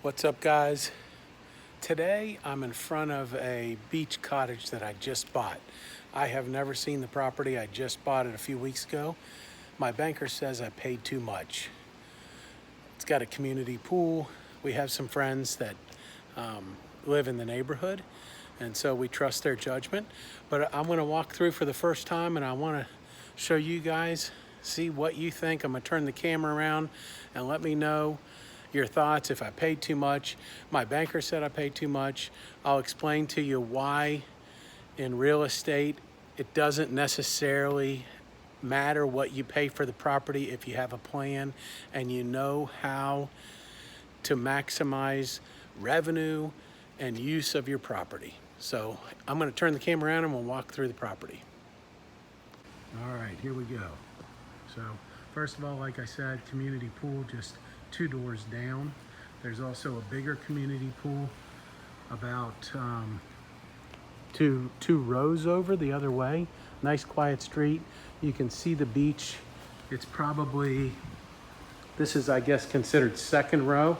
What's up, guys? Today I'm in front of a beach cottage that I just bought. I have never seen the property. I just bought it a few weeks ago. My banker says I paid too much. It's got a community pool. We have some friends that live in the neighborhood, and so we trust their judgment. But I'm going to walk through for the first time, and I want to show you guys, see what you think. I'm going to turn the camera around and let me know your thoughts. If I paid too much, my banker said I paid too much. I'll explain to you why in real estate it doesn't necessarily matter what you pay for the property if you have a plan and you know how to maximize revenue and use of your property. So I'm going to turn the camera around and we'll walk through the property. All right, here we go. So first of all, like I said, community pool just 2 doors down. There's also a bigger community pool about two rows over the other way. Nice quiet street. You can see the beach. It's probably, this is I guess considered second row.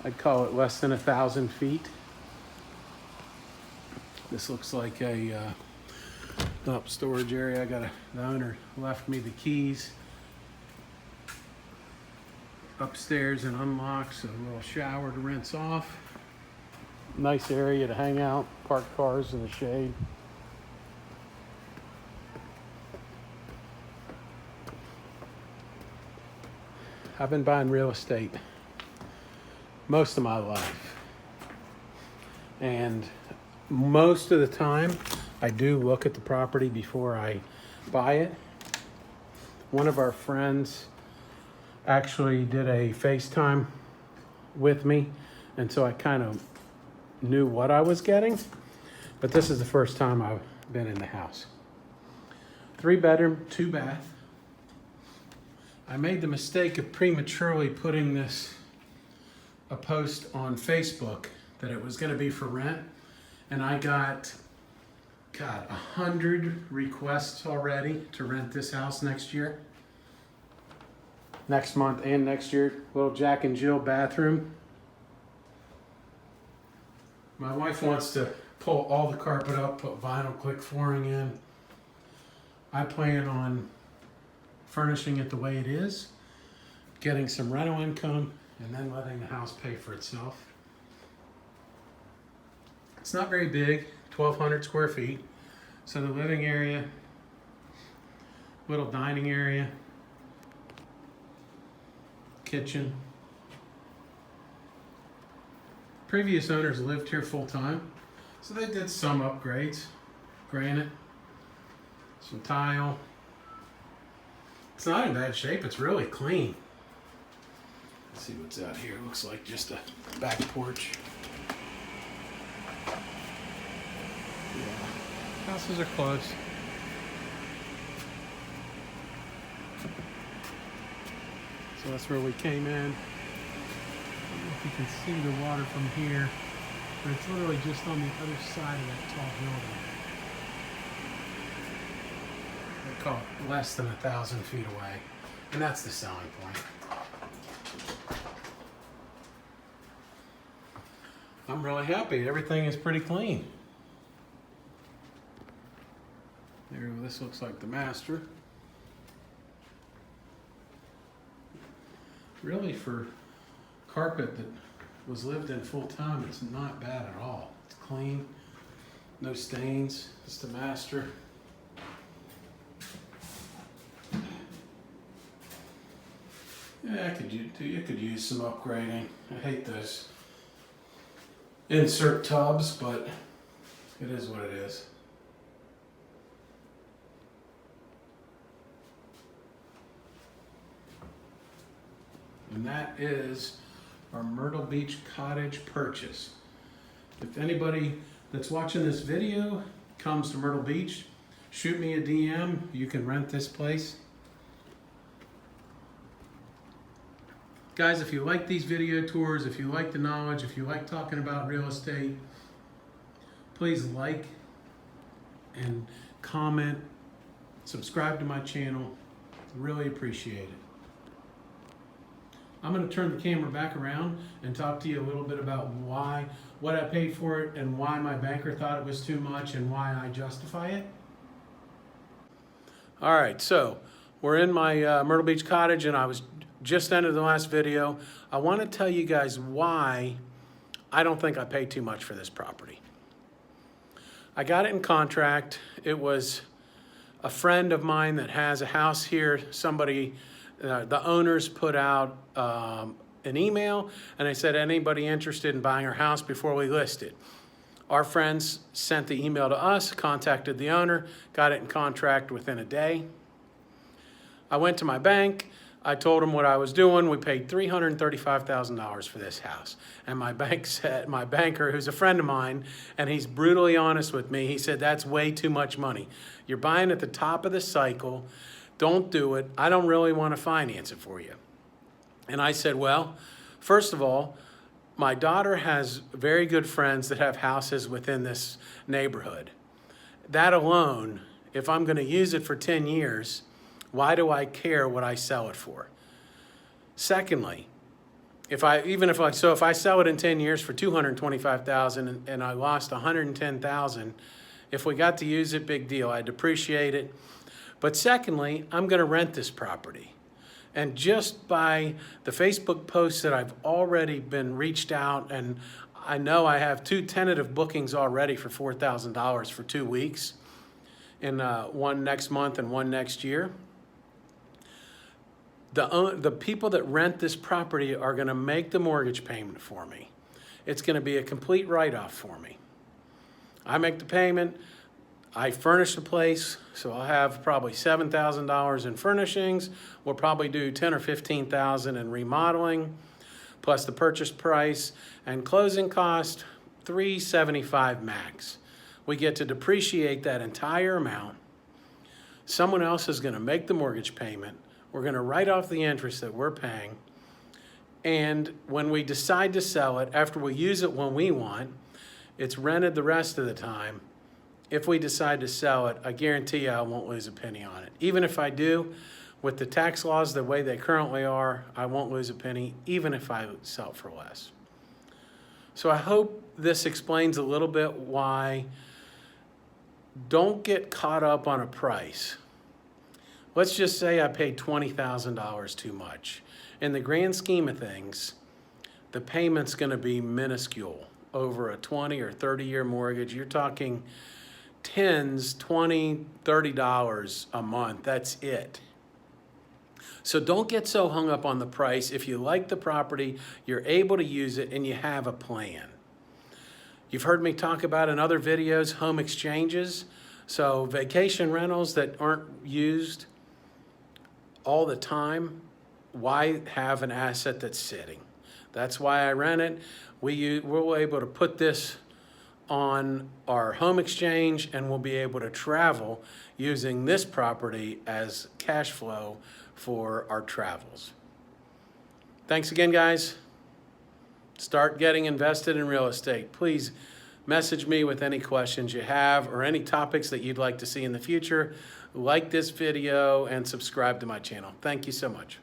I'd call it less than 1,000 feet. This looks like a storage area. The owner left me the keys upstairs and unlocked, so a little shower to rinse off. Nice area to hang out, park cars in the shade. I've been buying real estate most of my life, and most of the time I do look at the property before I buy it. One of our friends actually did a FaceTime with me, and so I kind of knew what I was getting, but this is the first time I've been in the house. 3 bedroom, 2 bath. I made the mistake of prematurely putting a post on Facebook that it was going to be for rent, and I got 100 requests already to rent this house next month and next year. Little Jack and Jill bathroom. My wife wants to pull all the carpet up, put vinyl click flooring in. I plan on furnishing it the way it is, getting some rental income, and then letting the house pay for itself. It's not very big, 1,200 square feet. So the living area, little dining area, kitchen. Previous owners lived here full time, so they did some upgrades. Granite, some tile. It's not in bad shape, it's really clean. Let's see what's out here. Looks like just a back porch. Yeah, houses are close. So that's where we came in. I don't know if you can see the water from here, but it's literally just on the other side of that tall building. They call it less than 1,000 feet away, and that's the selling point. I'm really happy. Everything is pretty clean. There, this looks like the master. Really, for carpet that was lived in full time, it's not bad at all. It's clean, no stains. It's the master. Yeah, you could use some upgrading. I hate those insert tubs, but it is what it is. And that is our Myrtle Beach cottage purchase. If anybody that's watching this video comes to Myrtle Beach, shoot me a DM. You can rent this place. Guys, if you like these video tours, if you like the knowledge, if you like talking about real estate, please like and comment, subscribe to my channel. Really appreciate it. I'm going to turn the camera back around and talk to you a little bit about what I paid for it and why my banker thought it was too much and why I justify it. All right, so we're in my Myrtle Beach cottage, and I was just ended the last video. I want to tell you guys why I don't think I paid too much for this property. I got it in contract. It was a friend of mine that has a house here. Somebody, the owners put out an email, and they said, anybody interested in buying our house before we list it? Our friends sent the email to us, contacted the owner, got it in contract within a day. I went to my bank. I told them what I was doing. We paid $335,000 for this house. And my banker, who's a friend of mine, and he's brutally honest with me, he said, that's way too much money. You're buying at the top of the cycle. Don't do it. I don't really want to finance it for you. And I said, well, first of all, my daughter has very good friends that have houses within this neighborhood. That alone, if I'm going to use it for 10 years, why do I care what I sell it for? Secondly, if I sell it in 10 years for $225,000 and I lost $110,000, if we got to use it, big deal. I'd depreciate it. But secondly, I'm going to rent this property. And just by the Facebook posts that I've already been reached out, and I know I have 2 tentative bookings already for $4,000 for 2 weeks, and one next month and one next year. The people that rent this property are going to make the mortgage payment for me. It's going to be a complete write-off for me. I make the payment. I furnish the place, so I'll have probably $7,000 in furnishings. We'll probably do $10,000 or $15,000 in remodeling, plus the purchase price and closing cost, $375,000 max. We get to depreciate that entire amount. Someone else is going to make the mortgage payment. We're going to write off the interest that we're paying. And when we decide to sell it, after we use it when we want, it's rented the rest of the time. If we decide to sell it, I guarantee you I won't lose a penny on it. Even if I do, with the tax laws the way they currently are, I won't lose a penny, even if I sell it for less. So I hope this explains a little bit why don't get caught up on a price. Let's just say I paid $20,000 too much. In the grand scheme of things, the payment's going to be minuscule. Over a 20 or 30-year mortgage, you're talking tens, $20, $30 a month. That's it. So don't get so hung up on the price. If you like the property, you're able to use it, and you have a plan. You've heard me talk about in other videos home exchanges. So vacation rentals that aren't used all the time, why have an asset that's sitting? That's why I rent it. We're able to put this on our home exchange, and we'll be able to travel using this property as cash flow for our travels. Thanks again, guys. Start getting invested in real estate. Please message me with any questions you have or any topics that you'd like to see in the future. Like this video and subscribe to my channel. Thank you so much.